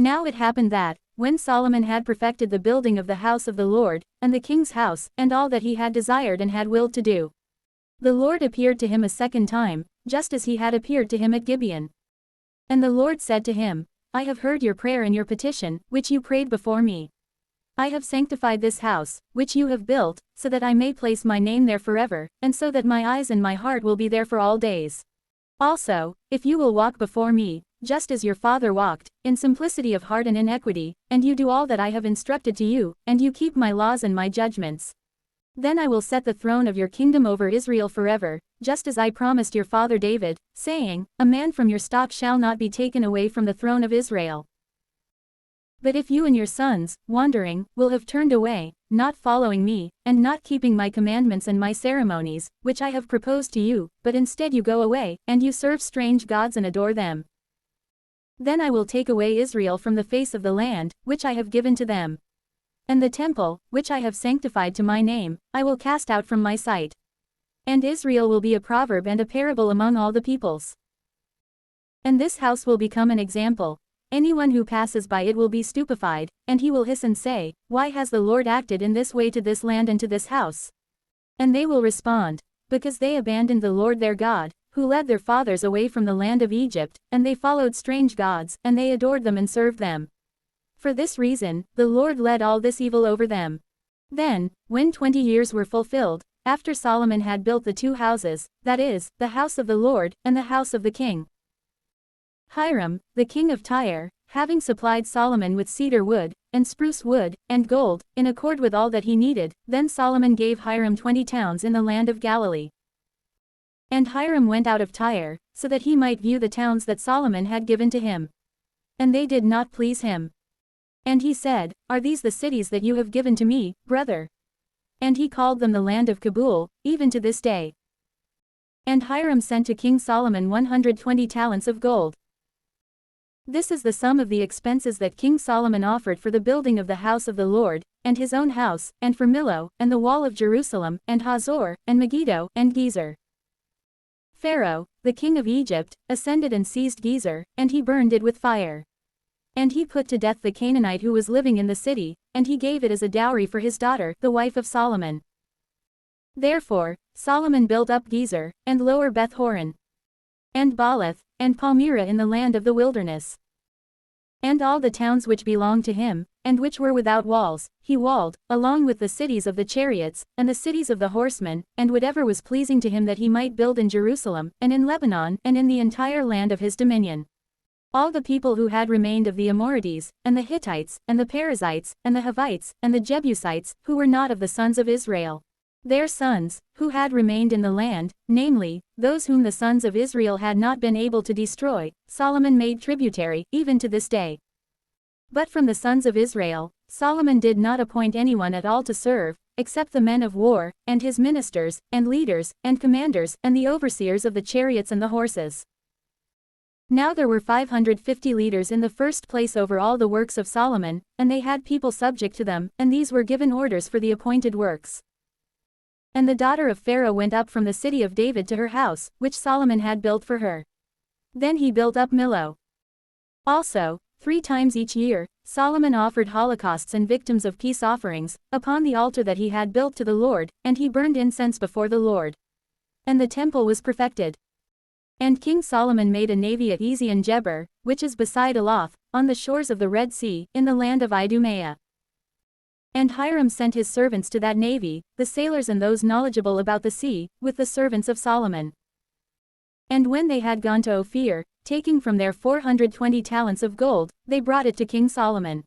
Now it happened that, when Solomon had perfected the building of the house of the Lord, and the king's house, and all that he had desired and had willed to do, the Lord appeared to him a second time, just as he had appeared to him at Gibeon. And the Lord said to him, I have heard your prayer and your petition, which you prayed before me. I have sanctified this house, which you have built, so that I may place my name there forever, and so that my eyes and my heart will be there for all days. Also, if you will walk before me, just as your father walked, in simplicity of heart and in equity, and you do all that I have instructed to you, and you keep my laws and my judgments, then I will set the throne of your kingdom over Israel forever, just as I promised your father David, saying, a man from your stock shall not be taken away from the throne of Israel. But if you and your sons, wandering, will have turned away, not following me, and not keeping my commandments and my ceremonies, which I have proposed to you, but instead you go away, and you serve strange gods and adore them, then I will take away Israel from the face of the land, which I have given to them. And the temple, which I have sanctified to my name, I will cast out from my sight. And Israel will be a proverb and a parable among all the peoples. And this house will become an example. Anyone who passes by it will be stupefied, and he will hiss and say, why has the Lord acted in this way to this land and to this house? And they will respond, because they abandoned the Lord their God, who led their fathers away from the land of Egypt, and they followed strange gods, and they adored them and served them. For this reason, the Lord led all this evil over them. Then, when 20 years were fulfilled, after Solomon had built the two houses, that is, the house of the Lord, and the house of the king, Hiram, the king of Tyre, having supplied Solomon with cedar wood, and spruce wood, and gold, in accord with all that he needed, then Solomon gave Hiram 20 towns in the land of Galilee. And Hiram went out of Tyre, so that he might view the towns that Solomon had given to him. And they did not please him. And he said, are these the cities that you have given to me, brother? And he called them the land of Kabul, even to this day. And Hiram sent to King Solomon 120 talents of gold. This is the sum of the expenses that King Solomon offered for the building of the house of the Lord, and his own house, and for Millo, and the wall of Jerusalem, and Hazor, and Megiddo, and Gezer. Pharaoh, the king of Egypt, ascended and seized Gezer, and he burned it with fire. And he put to death the Canaanite who was living in the city, and he gave it as a dowry for his daughter, the wife of Solomon. Therefore, Solomon built up Gezer, and Lower Beth-horon, and Baalath, and Palmyra in the land of the wilderness. And all the towns which belonged to him, and which were without walls, he walled, along with the cities of the chariots, and the cities of the horsemen, and whatever was pleasing to him that he might build in Jerusalem, and in Lebanon, and in the entire land of his dominion. All the people who had remained of the Amorites, and the Hittites, and the Perizzites, and the Hivites, and the Jebusites, who were not of the sons of Israel, their sons, who had remained in the land, namely, those whom the sons of Israel had not been able to destroy, Solomon made tributary, even to this day. But from the sons of Israel, Solomon did not appoint anyone at all to serve, except the men of war, and his ministers, and leaders, and commanders, and the overseers of the chariots and the horses. Now there were 550 leaders in the first place over all the works of Solomon, and they had people subject to them, and these were given orders for the appointed works. And the daughter of Pharaoh went up from the city of David to her house, which Solomon had built for her. Then he built up Millo. Also, 3 times each year, Solomon offered holocausts and victims of peace offerings, upon the altar that he had built to the Lord, and he burned incense before the Lord. And the temple was perfected. And King Solomon made a navy at Ezion-Geber, which is beside Elath, on the shores of the Red Sea, in the land of Idumea. And Hiram sent his servants to that navy, the sailors and those knowledgeable about the sea, with the servants of Solomon. And when they had gone to Ophir, taking from there 420 talents of gold, they brought it to King Solomon.